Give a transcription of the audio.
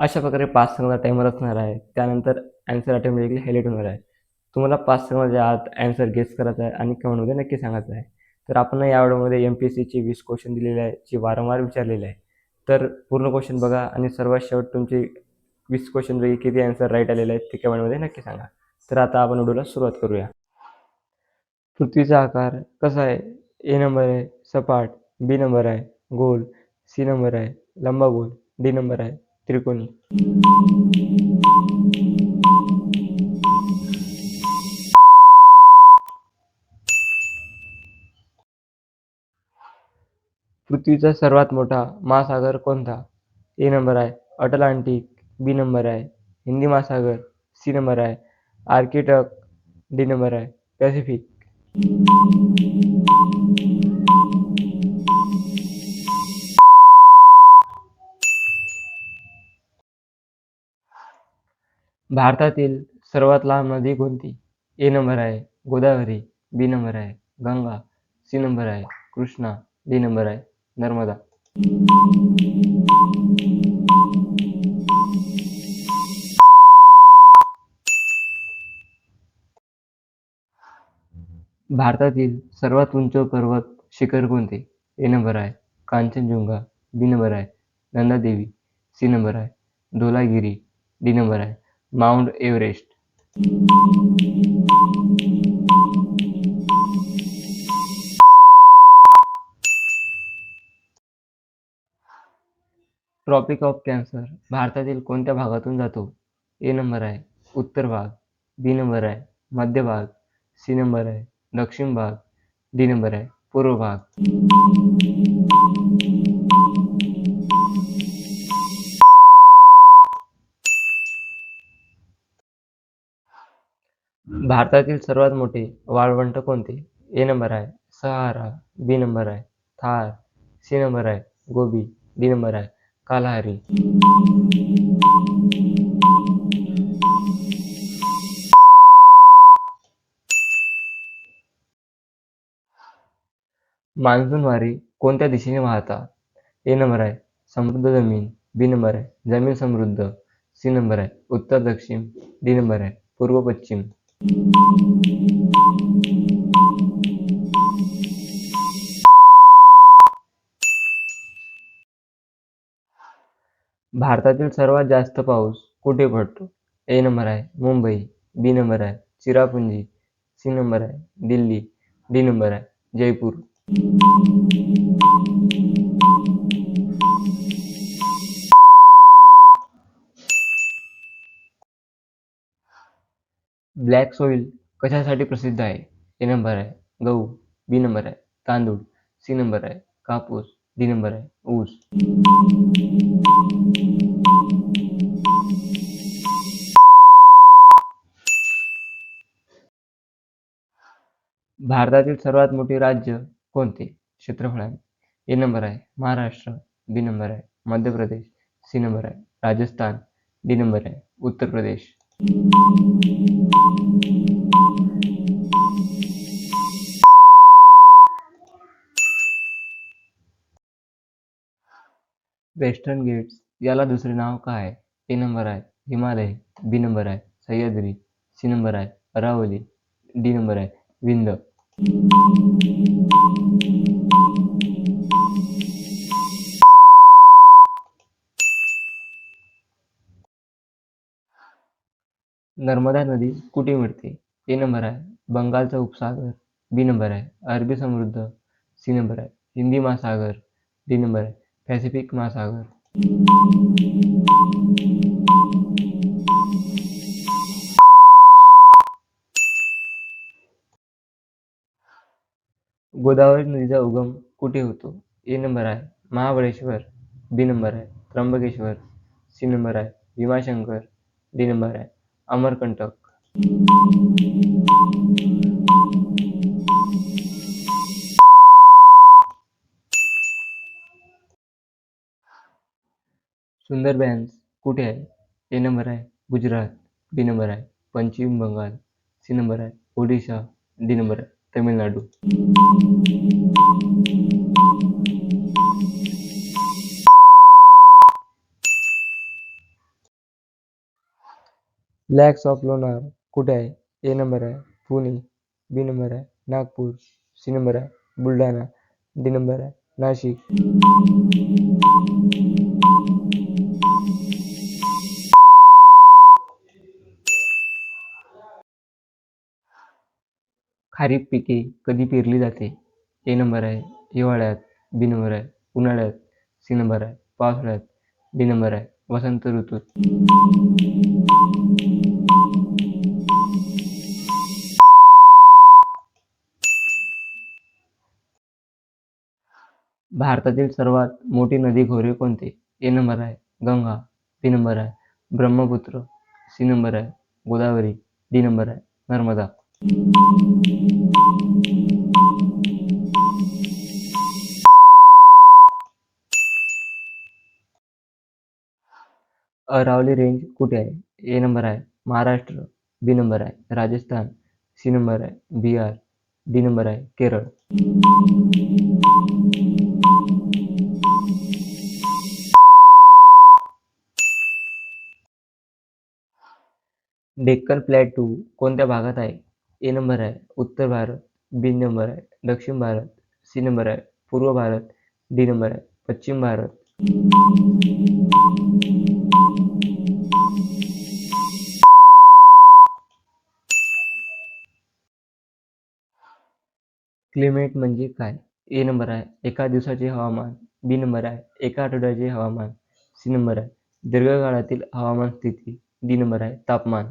अशा प्रकारे 5 सेकंदाचा टायमर असणार आहे. त्यानंतर ॲन्सर ऑटोमॅटिकली हायलाइट होणार आहे. तुम्हाला 5 सेकंदाच्या आत ॲन्सर गेस करायचा आहे आणि कमेंटमध्ये नक्की सांगायचं आहे. तर आपण या व्हिडिओमध्ये एम-पी-एस-सीचे 20 क्वेश्चन दिलेले आहेत, जे वारंवार विचारलेले आहे. तर पूर्ण क्वेश्चन बघा आणि सर्वात शेवट तुमचे 20 क्वेश्चनपैकी किती ॲन्सर राईट आलेले आहेत ते कमेंटमध्ये नक्की सांगा. तर आता आपण व्हिडिओला सुरुवात करूया. पृथ्वीचा आकार कसा आहे? ए नंबर आहे सपाट, बी नंबर आहे गोल, सी नंबर आहे लंबगोल, डी नंबर आहे त्रिकोणी. पृथ्वीचा सर्वात मोठा महासागर कोणता? ए नंबर आहे अटलांटिक, बी नंबर आहे हिंदी महासागर, सी नंबर आहे आर्क्टिक, डी नंबर आहे पॅसिफिक. भारतातील सर्वात लहान नदी कोणती? ए नंबर आहे गोदावरी, बी नंबर आहे गंगा, सी नंबर आहे कृष्णा, डी नंबर आहे नर्मदा. भारतातील सर्वात उंच पर्वत शिखर कोणते? ए नंबर आहे कांचनजुंगा, बी नंबर आहे नंदादेवी, सी नंबर आहे धोलागिरी, डी नंबर आहे Mount Everest. Tropic of Cancer भारतातील कोणत्या भागातून जातो? ए नंबर आहे उत्तर भाग, बी नंबर आहे मध्य भाग, सी नंबर आहे दक्षिण भाग, डी नंबर आहे पूर्व भाग. भारतातील सर्वात मोठे वाळवंट कोणते? ए नंबर आहे सहारा, बी नंबर आहे थार, सी नंबर आहे गोबी, डी नंबर आहे कालाहारी. मान्सून वारे कोणत्या दिशेने वाहतात? ए नंबर आहे समृद्ध जमीन, बी नंबर आहे जमीन समृद्ध, सी नंबर आहे उत्तर दक्षिण, डी नंबर आहे पूर्व पश्चिम. भारतातील सर्वात जास्त पाऊस कुठे पडतो? ए नंबर आहे मुंबई, बी नंबर आहे चिरापुंजी, सी नंबर आहे दिल्ली, डी नंबर आहे जयपूर. ब्लॅक सोईल कशासाठी प्रसिद्ध आहे? ए नंबर आहे गहू, बी नंबर आहे तांदूळ, सी नंबर आहे कापूस, डी नंबर आहे ऊस. भारतातील सर्वात मोठे राज्य कोणते क्षेत्रफळाने? ए नंबर आहे महाराष्ट्र, बी नंबर आहे मध्य प्रदेश, सी नंबर आहे राजस्थान, डी नंबर आहे उत्तर प्रदेश. वेस्टर्न गेट्स याला दुसरे नाव काय आहे? ए नंबर आहे हिमालय, बी नंबर आहे सह्याद्री, सी नंबर आहे अरावली, डी नंबर आहे विंध्य. नर्मदा नदी कुठे मिळते? ए नंबर आहे बंगालचा उपसागर, बी नंबर आहे अरबी समुद्र, सी नंबर आहे हिंदी महासागर, डी नंबर आहे पॅसिफिक महासागर. गोदावरी नदीचा उगम कुठे होतो? ए नंबर आहे महाबळेश्वर, बी नंबर आहे त्र्यंबकेश्वर, सी नंबर आहे भीमाशंकर, डी नंबर आहे अमरकंटक. सुंदरबॅन्स कुठे आहे? ए नंबर आहे गुजरात, बी नंबर आहे पश्चिम बंगाल, सी नंबर आहे ओडिशा, डी नंबर आहे तमिळनाडू. लॅक्स ऑफ लोणार कुठे आहे? ए नंबर आहे पुणे, बी नंबर आहे नागपूर, सी नंबर आहे बुलढाणा, डी नंबर आहे नाशिक. खरीप पिके कधी पेरली जाते? ए नंबर आहे हिवाळ्यात, बी नंबर आहे उन्हाळ्यात, सी नंबर आहे पावसाळ्यात, डी नंबर आहे वसंत ऋतूत. भारतातील सर्वात मोठी नदी खोरे कोणते? ए नंबर आहे गंगा, बी नंबर आहे ब्रह्मपुत्र, सी नंबर आहे गोदावरी, डी नंबर आहे नर्मदा. अरावली रेंज कुठे आहे? ए नंबर आहे महाराष्ट्र, बी नंबर आहे राजस्थान, सी नंबर आहे बिहार, डी नंबर आहे केरळ. डेक्कन प्लॅटू कोणत्या भागात आहे? ए नंबर आहे उत्तर भारत, बी नंबर आहे दक्षिण भारत, सी नंबर आहे पूर्व भारत, डी नंबर आहे पश्चिम भारत. क्लायमेट म्हणजे काय? ए नंबर आहे एका दिवसाचे हवामान, बी नंबर आहे एका आठवड्याचे हवामान, सी नंबर आहे दीर्घकाळातील हवामान स्थिती, डी नंबर आहे तापमान.